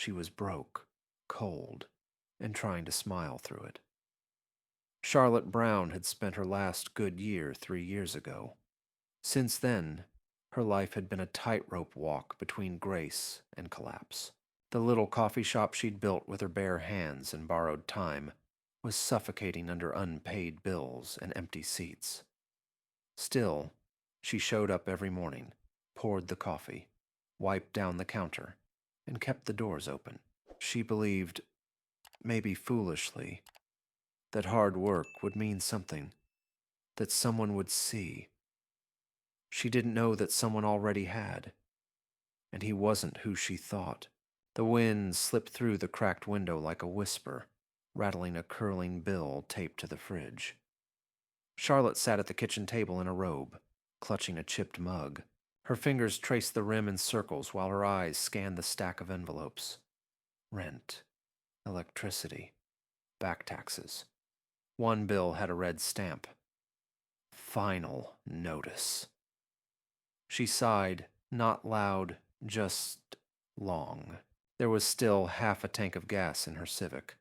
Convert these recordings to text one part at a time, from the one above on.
She was broke, cold, and trying to smile through it. Charlotte Brown had spent her last good year 3 years ago. Since then, her life had been a tightrope walk between grace and collapse. The little coffee shop she'd built with her bare hands and borrowed time was suffocating under unpaid bills and empty seats. Still, she showed up every morning, poured the coffee, wiped down the counter, and kept the doors open. She believed, maybe foolishly, that hard work would mean something, that someone would see. She didn't know that someone already had, and he wasn't who she thought. The wind slipped through the cracked window like a whisper, rattling a curling bill taped to the fridge. Charlotte sat at the kitchen table in a robe, clutching a chipped mug. Her fingers traced the rim in circles while her eyes scanned the stack of envelopes. Rent, electricity, back taxes. One bill had a red stamp. Final notice. She sighed, not loud, just long. There was still half a tank of gas in her Civic,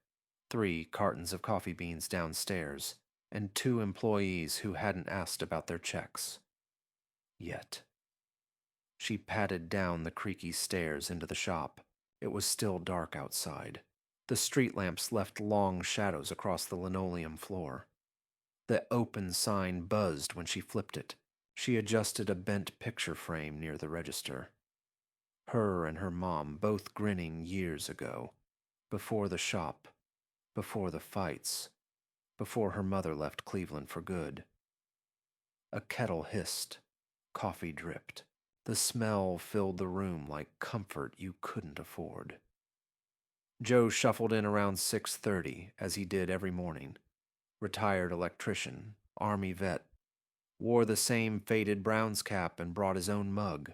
3 cartons of coffee beans downstairs, and 2 employees who hadn't asked about their checks. Yet. She padded down the creaky stairs into the shop. It was still dark outside. The street lamps left long shadows across the linoleum floor. The open sign buzzed when she flipped it. She adjusted a bent picture frame near the register. Her and her mom both grinning years ago, before the shop, before the fights, before her mother left Cleveland for good. A kettle hissed, coffee dripped. The smell filled the room like comfort you couldn't afford. Joe shuffled in around 6:30, as he did every morning. Retired electrician, Army vet, wore the same faded Brown's cap and brought his own mug.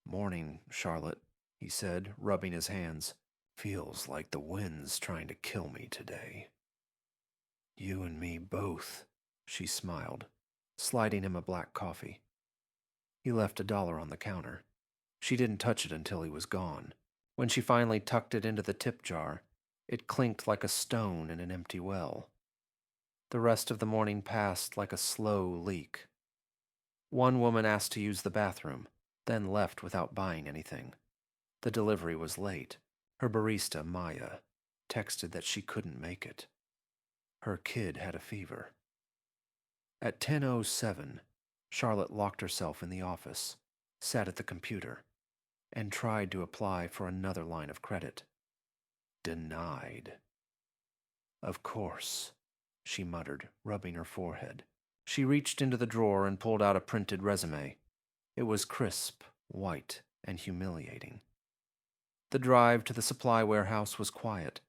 "Morning, Charlotte," he said, rubbing his hands. "Feels like the wind's trying to kill me today." "You and me both," she smiled, sliding him a black coffee. He left $1 on the counter. She didn't touch it until he was gone. When she finally tucked it into the tip jar, it clinked like a stone in an empty well. The rest of the morning passed like a slow leak. One woman asked to use the bathroom, then left without buying anything. The delivery was late. Her barista, Maya, texted that she couldn't make it. Her kid had a fever. At 10:07, Charlotte locked herself in the office, sat at the computer, and tried to apply for another line of credit. Denied. "Of course," she muttered, rubbing her forehead. She reached into the drawer and pulled out a printed resume. It was crisp, white, and humiliating. The drive to the supply warehouse was quiet.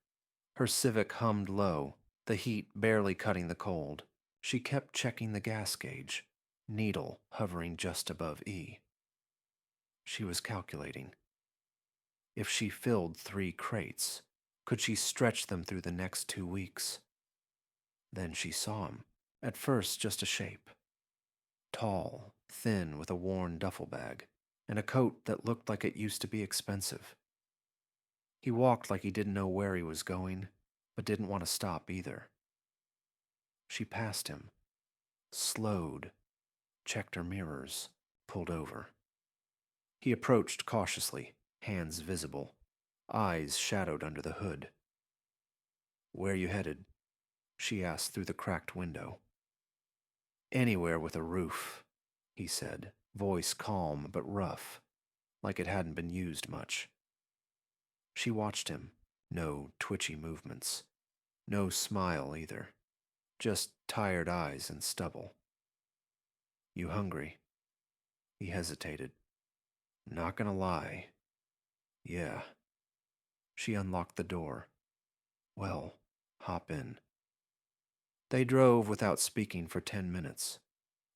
Her Civic hummed low, the heat barely cutting the cold. She kept checking the gas gauge, needle hovering just above E. She was calculating. If she filled 3 crates, could she stretch them through the next 2 weeks? Then she saw him, at first just a shape. Tall, thin, with a worn duffel bag, and a coat that looked like it used to be expensive. He walked like he didn't know where he was going, but didn't want to stop either. She passed him, slowed, checked her mirrors, pulled over. He approached cautiously, hands visible, eyes shadowed under the hood. "Where you headed?" she asked through the cracked window. "Anywhere with a roof," he said, voice calm but rough, like it hadn't been used much. She watched him, no twitchy movements, no smile either, just tired eyes and stubble. "You hungry?" He hesitated. "Not gonna lie. Yeah." She unlocked the door. "Well, hop in." They drove without speaking for 10 minutes.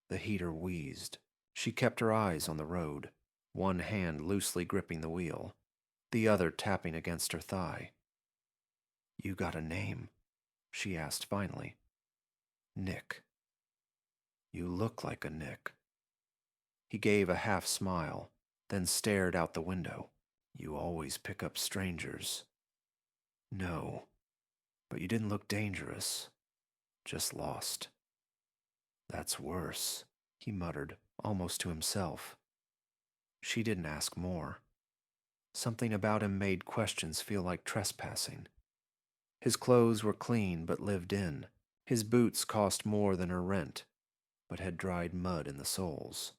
The heater wheezed. She kept her eyes on the road, one hand loosely gripping the wheel, the other tapping against her thigh. "You got a name?" she asked finally. "Nick." "You look like a Nick." He gave a half smile, then stared out the window. You always pick up strangers. No, but you didn't look dangerous, just lost. That's worse, he muttered, almost to himself. She didn't ask more. Something about him made questions feel like trespassing. His clothes were clean but lived in. His boots cost more than her rent, but had dried mud in the soles.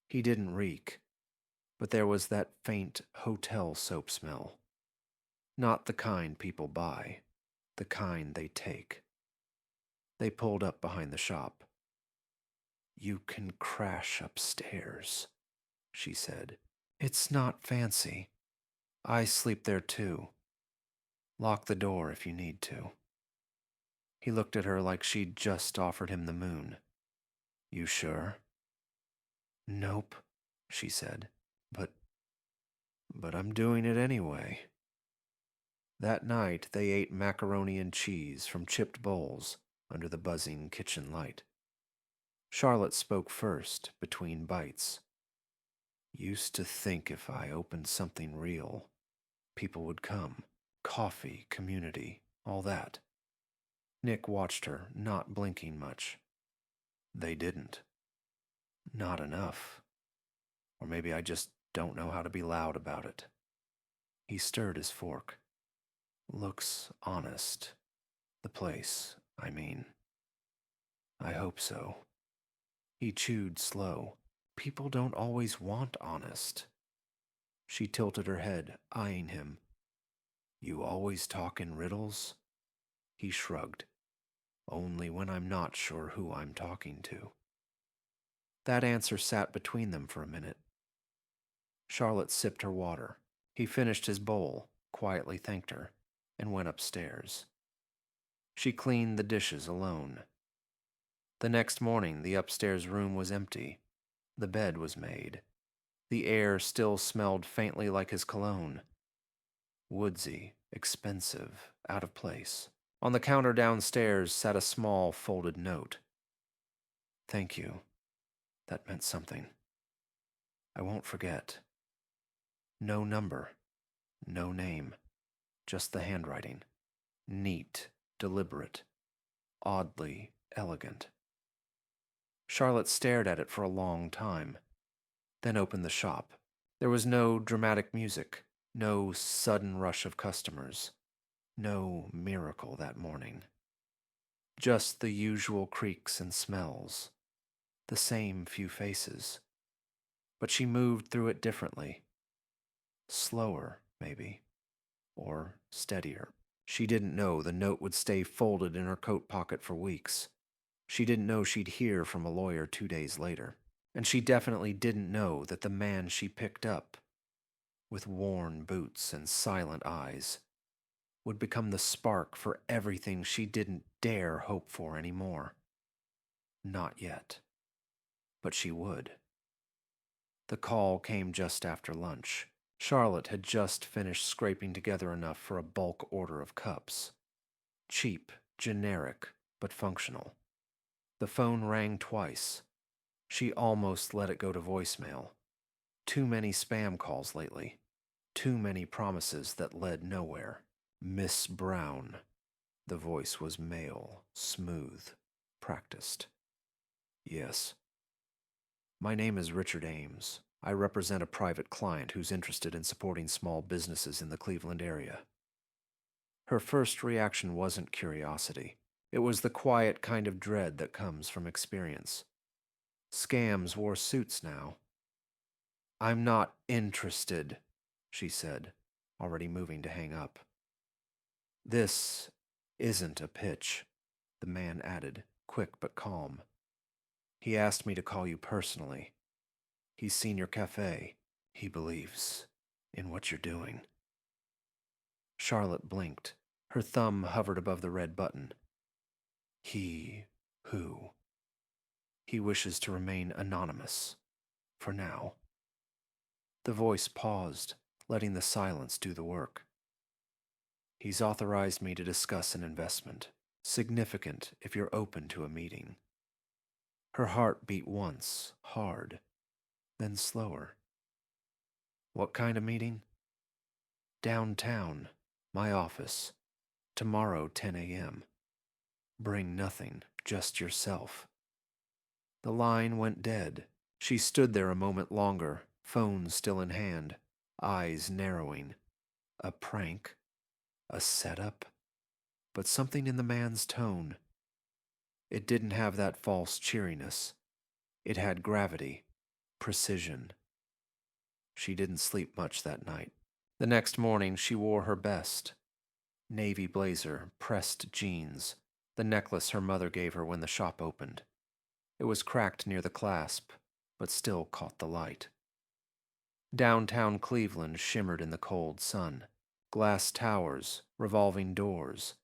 He didn't reek, but there was that faint hotel soap smell. Not the kind people buy, the kind they take. They pulled up behind the shop. You can crash upstairs, she said. It's not fancy. I sleep there too. Lock the door if you need to. He looked at her like she'd just offered him the moon. You sure? Nope, she said. But I'm doing it anyway. That night they ate macaroni and cheese from chipped bowls under the buzzing kitchen light. Charlotte spoke first, between bites. Used to think if I opened something real, people would come. Coffee, community, all that. Nick watched her, not blinking much. They didn't. Not enough. Or maybe I just don't know how to be loud about it. He stirred his fork. Looks honest. The place, I mean. I hope so. He chewed slow. People don't always want honest. She tilted her head, eyeing him. You always talk in riddles? He shrugged. Only when I'm not sure who I'm talking to. That answer sat between them for a minute. Charlotte sipped her water. He finished his bowl, quietly thanked her, and went upstairs. She cleaned the dishes alone. The next morning, the upstairs room was empty. The bed was made. The air still smelled faintly like his cologne. Woodsy, expensive, out of place. On the counter downstairs sat a small folded note. Thank you. That meant something. I won't forget. No number. No name. Just the handwriting. Neat, deliberate, oddly elegant. Charlotte stared at it for a long time, then opened the shop. There was no dramatic music, no sudden rush of customers, no miracle that morning. Just the usual creaks and smells, the same few faces. But she moved through it differently. Slower, maybe, or steadier. She didn't know the note would stay folded in her coat pocket for weeks. She didn't know she'd hear from a lawyer 2 days later. And she definitely didn't know that the man she picked up, with worn boots and silent eyes, would become the spark for everything she didn't dare hope for anymore. Not yet. But she would. The call came just after lunch. Charlotte had just finished scraping together enough for a bulk order of cups. Cheap, generic, but functional. The phone rang twice. She almost let it go to voicemail. Too many spam calls lately. Too many promises that led nowhere. Miss Brown. The voice was male, smooth, practiced. Yes. My name is Richard Ames. I represent a private client who's interested in supporting small businesses in the Cleveland area. Her first reaction wasn't curiosity. It was the quiet kind of dread that comes from experience. Scams wore suits now. I'm not interested, she said, already moving to hang up. This isn't a pitch, the man added, quick but calm. He asked me to call you personally. He's seen your cafe. He believes in what you're doing. Charlotte blinked. Her thumb hovered above the red button. He who? He wishes to remain anonymous. For now. The voice paused, letting the silence do the work. He's authorized me to discuss an investment. Significant if you're open to a meeting. Her heart beat once, hard, then slower. What kind of meeting? Downtown. My office. Tomorrow, 10 a.m. Bring nothing, just yourself. The line went dead. She stood there a moment longer, phone still in hand, eyes narrowing. A prank? A setup? But something in the man's tone. It didn't have that false cheeriness. It had gravity, precision. She didn't sleep much that night. The next morning she wore her best. Navy blazer, pressed jeans, the necklace her mother gave her when the shop opened. It was cracked near the clasp, but still caught the light. Downtown Cleveland shimmered in the cold sun. Glass towers, revolving doors,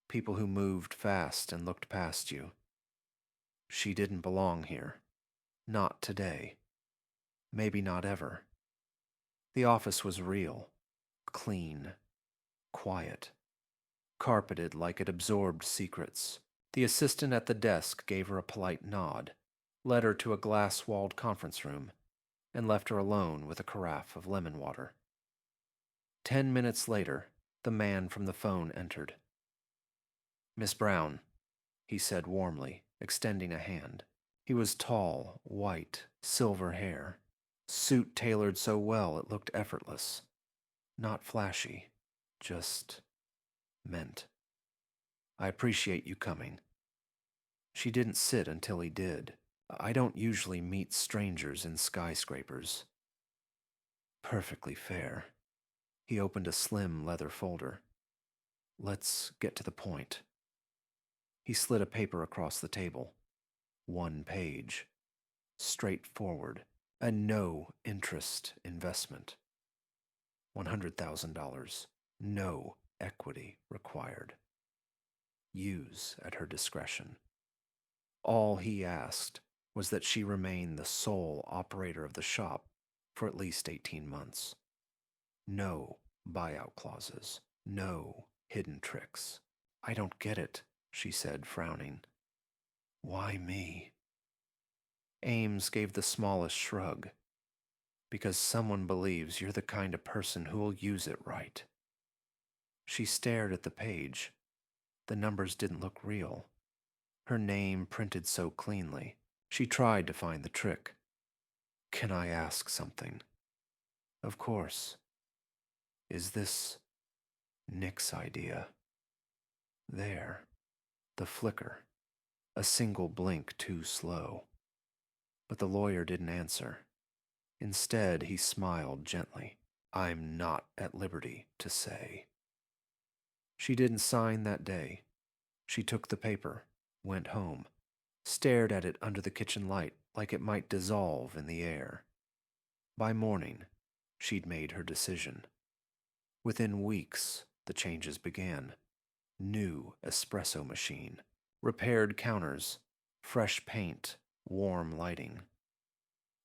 people who moved fast and looked past you. She didn't belong here. Not today. Maybe not ever. The office was real, clean, quiet, carpeted like it absorbed secrets. The assistant at the desk gave her a polite nod, led her to a glass-walled conference room, and left her alone with a carafe of lemon water. 10 minutes later, the man from the phone entered. "Miss Brown," he said warmly, extending a hand. He was tall, white, silver hair, suit tailored so well it looked effortless. Not flashy, just meant. "I appreciate you coming." She didn't sit until he did. "I don't usually meet strangers in skyscrapers." Perfectly fair. He opened a slim leather folder. "Let's get to the point." He slid a paper across the table. 1 page. Straightforward. A no-interest investment. $100,000. No equity required. Use at her discretion. All he asked was that she remain the sole operator of the shop for at least 18 months. No buyout clauses. No hidden tricks. "I don't get it," she said, frowning. "Why me?" Ames gave the smallest shrug. "Because someone believes you're the kind of person who'll use it right." She stared at the page. The numbers didn't look real. Her name printed so cleanly. She tried to find the trick. "Can I ask something?" "Of course." "Is this Nick's idea?" There. The flicker. A single blink too slow. But the lawyer didn't answer. Instead, he smiled gently. "I'm not at liberty to say." She didn't sign that day. She took the paper, went home, stared at it under the kitchen light like it might dissolve in the air. By morning, she'd made her decision. Within weeks, the changes began. New espresso machine, repaired counters, fresh paint, warm lighting.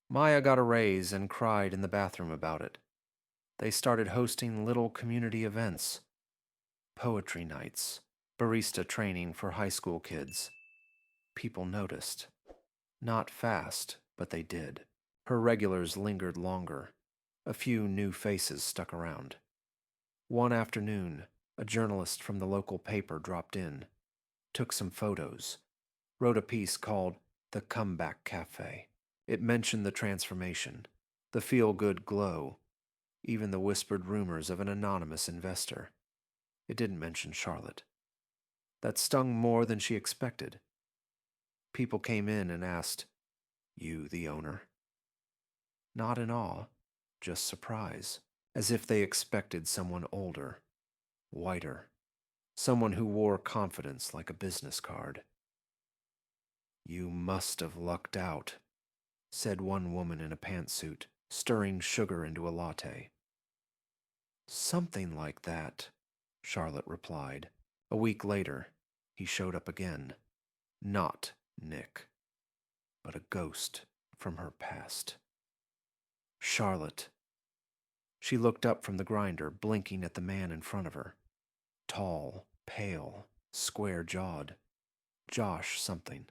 Maya got a raise and cried in the bathroom about it. They started hosting little community events. Poetry nights, barista training for high school kids. People noticed. Not fast, but they did. Her regulars lingered longer. A few new faces stuck around. One afternoon, a journalist from the local paper dropped in, took some photos, wrote a piece called "The Comeback Cafe." It mentioned the transformation, the feel-good glow, even the whispered rumors of an anonymous investor. It didn't mention Charlotte. That stung more than she expected. People came in and asked, "You the owner?" Not in awe, just surprise, as if they expected someone older, whiter, someone who wore confidence like a business card. "You must have lucked out," said one woman in a pantsuit, stirring sugar into a latte. "Something like that," Charlotte replied. A week later, he showed up again. Not Nick, but a ghost from her past. "Charlotte." She looked up from the grinder, blinking at the man in front of her. Tall, pale, square-jawed. Josh something.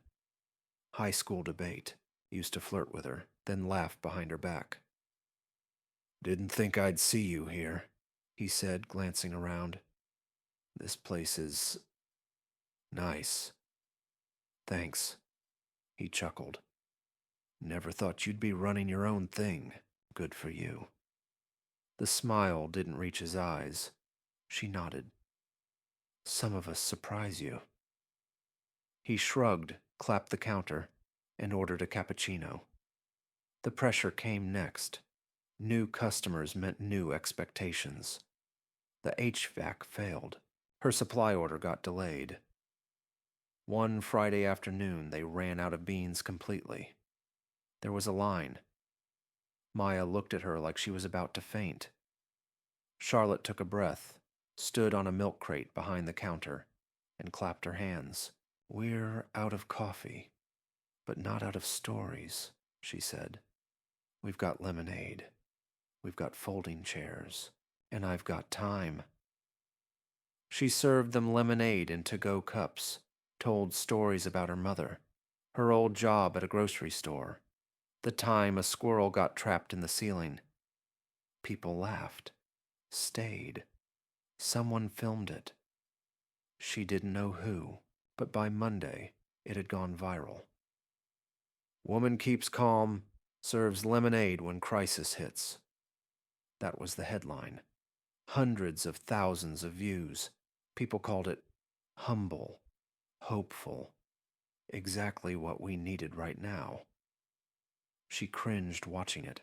High school debate. Used to flirt with her, then laugh behind her back. Didn't think I'd see you here, he said, glancing around. This place is nice. Thanks, he chuckled. Never thought you'd be running your own thing. Good for you. The smile didn't reach his eyes. She nodded. Some of us surprise you. He shrugged, clapped the counter, and ordered a cappuccino. The pressure came next. New customers meant new expectations. The HVAC failed. Her supply order got delayed. One Friday afternoon, they ran out of beans completely. There was a line. Maya looked at her like she was about to faint. Charlotte took a breath, stood on a milk crate behind the counter, and clapped her hands. We're out of coffee, but not out of stories, she said. We've got lemonade. We've got folding chairs. And I've got time. She served them lemonade in to-go cups, told stories about her mother, her old job at a grocery store, the time a squirrel got trapped in the ceiling. People laughed, stayed. Someone filmed it. She didn't know who, but by Monday, it had gone viral. Woman keeps calm, serves lemonade when crisis hits. That was the headline. Hundreds of thousands of views. People called it humble, hopeful, exactly what we needed right now. She cringed watching it.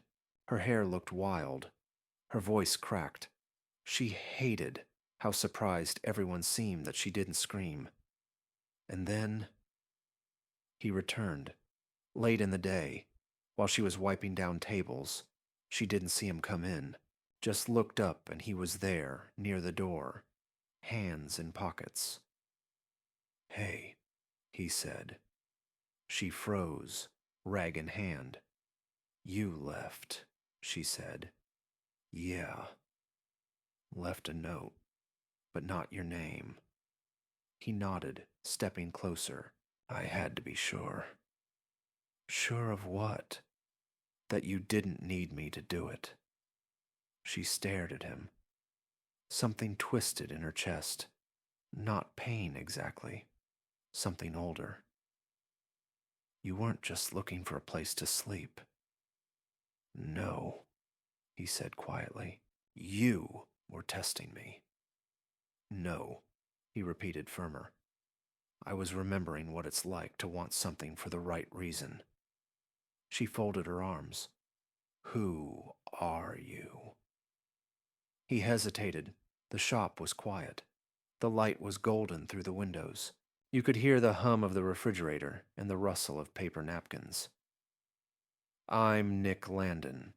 Her hair looked wild. Her voice cracked. She hated how surprised everyone seemed that she didn't scream. And then he returned, late in the day, while she was wiping down tables. She didn't see him come in, just looked up and he was there, near the door, hands in pockets. Hey, he said. She froze, rag in hand. You left, she said. Yeah. Left a note, but not your name. He nodded, stepping closer. I had to be sure. Sure of what? That you didn't need me to do it. She stared at him. Something twisted in her chest. Not pain exactly. Something older. You weren't just looking for a place to sleep. No, he said quietly. You were testing me. No, he repeated firmer. I was remembering what it's like to want something for the right reason. She folded her arms. Who are you? He hesitated. The shop was quiet. The light was golden through the windows. You could hear the hum of the refrigerator and the rustle of paper napkins. I'm Nick Landon.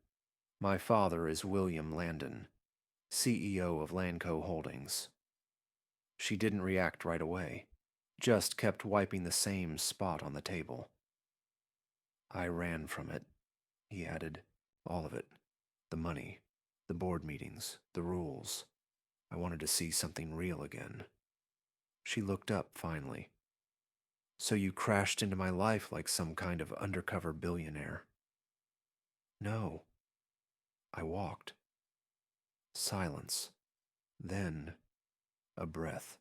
My father is William Landon, CEO of Landco Holdings. She didn't react right away, just kept wiping the same spot on the table. I ran from it, he added. All of it. The money, the board meetings, the rules. I wanted to see something real again. She looked up finally. So you crashed into my life like some kind of undercover billionaire. No. I walked. Silence. Then, a breath.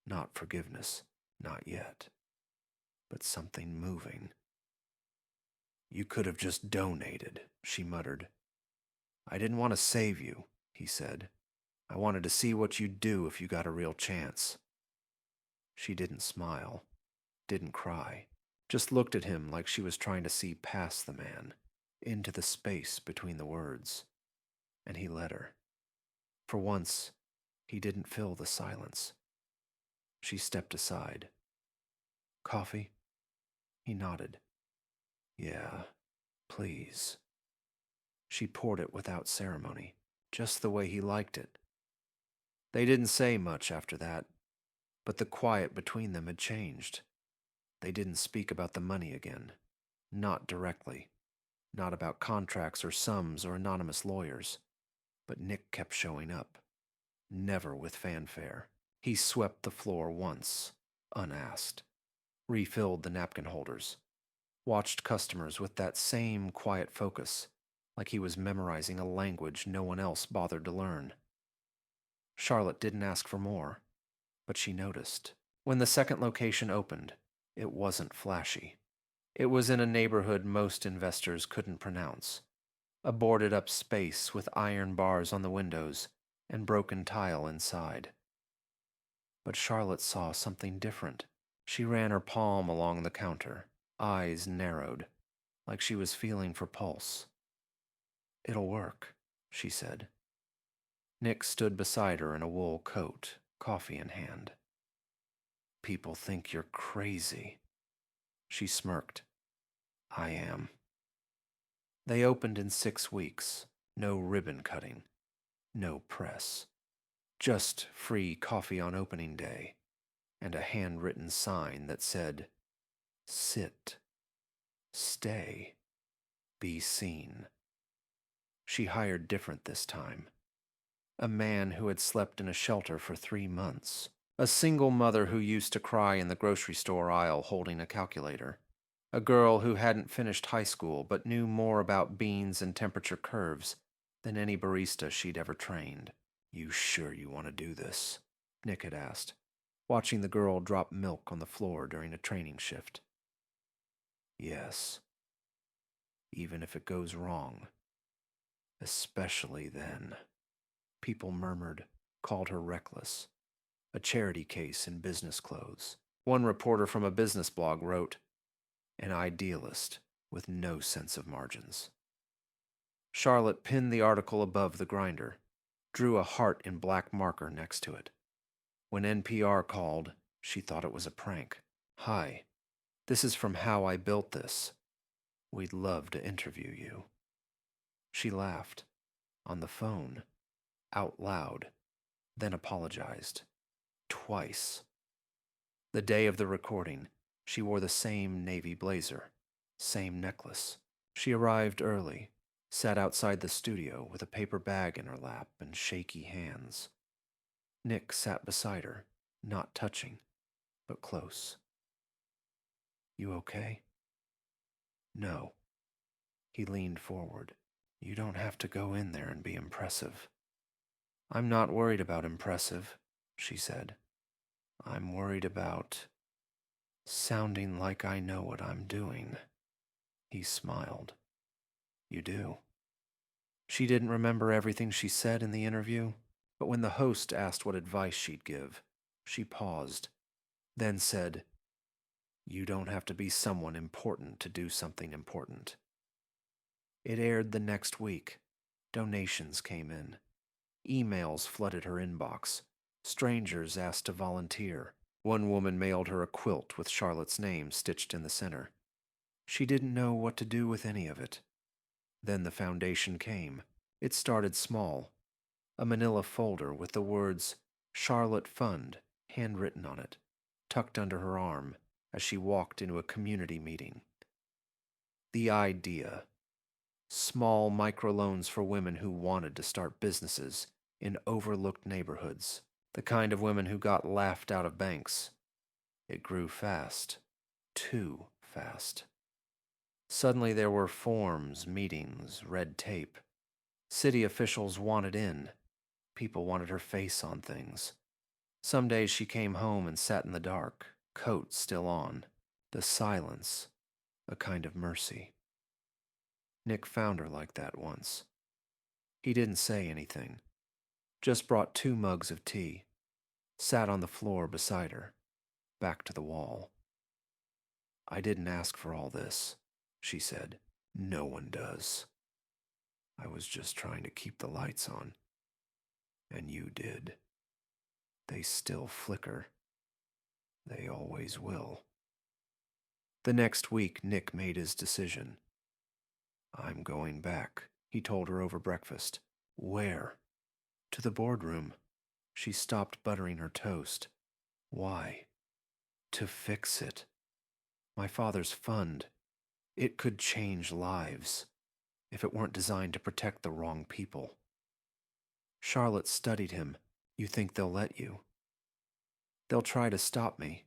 Not forgiveness. Not yet. But something moving. You could have just donated, she muttered. I didn't want to save you, he said. I wanted to see what you'd do if you got a real chance. She didn't smile, didn't cry, just looked at him like she was trying to see past the man, into the space between the words. And he let her. For once, he didn't fill the silence. She stepped aside. Coffee? He nodded. Yeah, please. She poured it without ceremony, just the way he liked it. They didn't say much after that, but the quiet between them had changed. They didn't speak about the money again. Not directly. Not about contracts or sums or anonymous lawyers. But Nick kept showing up. Never with fanfare. He swept the floor once, unasked. Refilled the napkin holders. Watched customers with that same quiet focus. like he was memorizing a language no one else bothered to learn. Charlotte didn't ask for more, but she noticed. When the second location opened, it wasn't flashy. It was in a neighborhood most investors couldn't pronounce, a boarded-up space with iron bars on the windows and broken tile inside. But Charlotte saw something different. She ran her palm along the counter, eyes narrowed, like she was feeling for pulse. "It'll work," she said. Nick stood beside her in a wool coat, coffee in hand. "People think you're crazy." She smirked. "I am." They opened in 6 weeks. No ribbon cutting. No press. Just free coffee on opening day, and a handwritten sign that said, "Sit. Stay. Be seen." She hired different this time. A man who had slept in a shelter for 3 months. A single mother who used to cry in the grocery store aisle holding a calculator. A girl who hadn't finished high school but knew more about beans and temperature curves than any barista she'd ever trained. "You sure you want to do this?" Nick had asked, watching the girl drop milk on the floor during a training shift. "Yes. Even if it goes wrong. Especially then." People murmured, called her reckless. A charity case in business clothes. One reporter from a business blog wrote, "An idealist with no sense of margins." Charlotte pinned the article above the grinder, drew a heart in black marker next to it. When NPR called, she thought it was a prank. "Hi, this is from How I Built This. We'd love to interview you." She laughed, on the phone, out loud, then apologized. Twice. The day of the recording, she wore the same navy blazer, same necklace. She arrived early, sat outside the studio with a paper bag in her lap and shaky hands. Nick sat beside her, not touching, but close. "You okay?" "No." He leaned forward. "You don't have to go in there and be impressive." "I'm not worried about impressive," she said. "I'm worried about sounding like I know what I'm doing." He smiled. "You do." She didn't remember everything she said in the interview, but when the host asked what advice she'd give, she paused, then said, "You don't have to be someone important to do something important." It aired the next week. Donations came in. Emails flooded her inbox. Strangers asked to volunteer. One woman mailed her a quilt with Charlotte's name stitched in the center. She didn't know what to do with any of it. Then the foundation came. It started small. A manila folder with the words "Charlotte Fund" handwritten on it, tucked under her arm as she walked into a community meeting. The idea: small microloans for women who wanted to start businesses in overlooked neighborhoods, the kind of women who got laughed out of banks. It grew fast. Too fast. Suddenly there were forms, meetings, red tape. City officials wanted in. People wanted her face on things. Some days she came home and sat in the dark, coat still on. The silence, a kind of mercy. Nick found her like that once. He didn't say anything, just brought 2 mugs of tea, sat on the floor beside her, back to the wall. "I didn't ask for all this," she said. "No one does. I was just trying to keep the lights on. And you did. They still flicker. They always will." The next week, Nick made his decision. "I'm going back," he told her over breakfast. "Where?" "To the boardroom." She stopped buttering her toast. "Why?" "To fix it. My father's fund. It could change lives if it weren't designed to protect the wrong people." Charlotte studied him. "You think they'll let you?" "They'll try to stop me."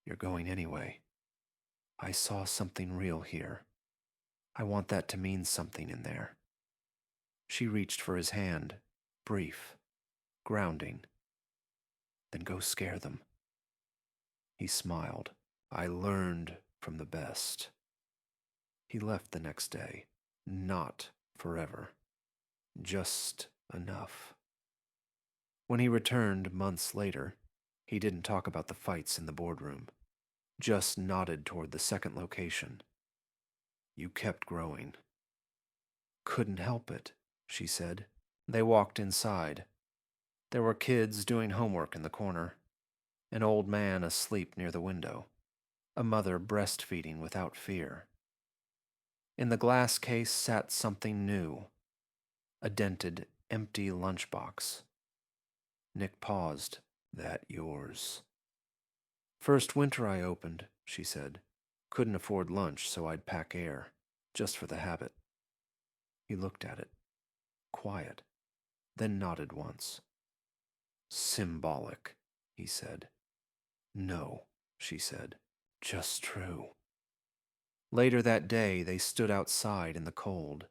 "You're going anyway. I saw something real here. I want that to mean something in there. She reached for his hand, brief, grounding. Then go scare them. He smiled. I learned from the best. He left the next day. Not forever. Just enough. When he returned months later, he didn't talk about the fights in the boardroom. Just nodded toward the second location. You kept growing. Couldn't help it, she said. They walked inside. There were kids doing homework in the corner. An old man asleep near the window. A mother breastfeeding without fear. In the glass case sat something new. A dented, empty lunchbox. Nick paused. That yours? First winter I opened, she said. Couldn't afford lunch, so I'd pack air. Just for the habit. He looked at it. Quiet. Then nodded once. Symbolic, he said. No, she said. Just true. Later that day, they stood outside in the cold.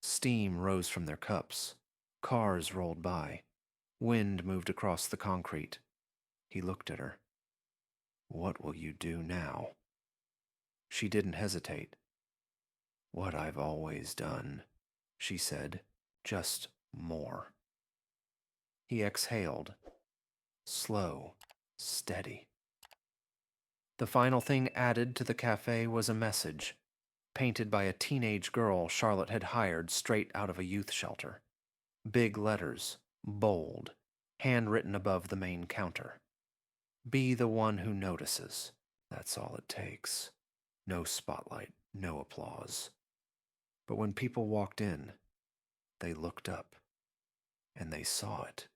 Steam rose from their cups. Cars rolled by. Wind moved across the concrete. He looked at her. What will you do now? She didn't hesitate. What I've always done, she said, just more. He exhaled. Slow, steady. The final thing added to the cafe was a message, painted by a teenage girl Charlotte had hired straight out of a youth shelter. Big letters, bold, handwritten above the main counter. Be the one who notices. That's all it takes. No spotlight, no applause. But when people walked in, they looked up, and they saw it.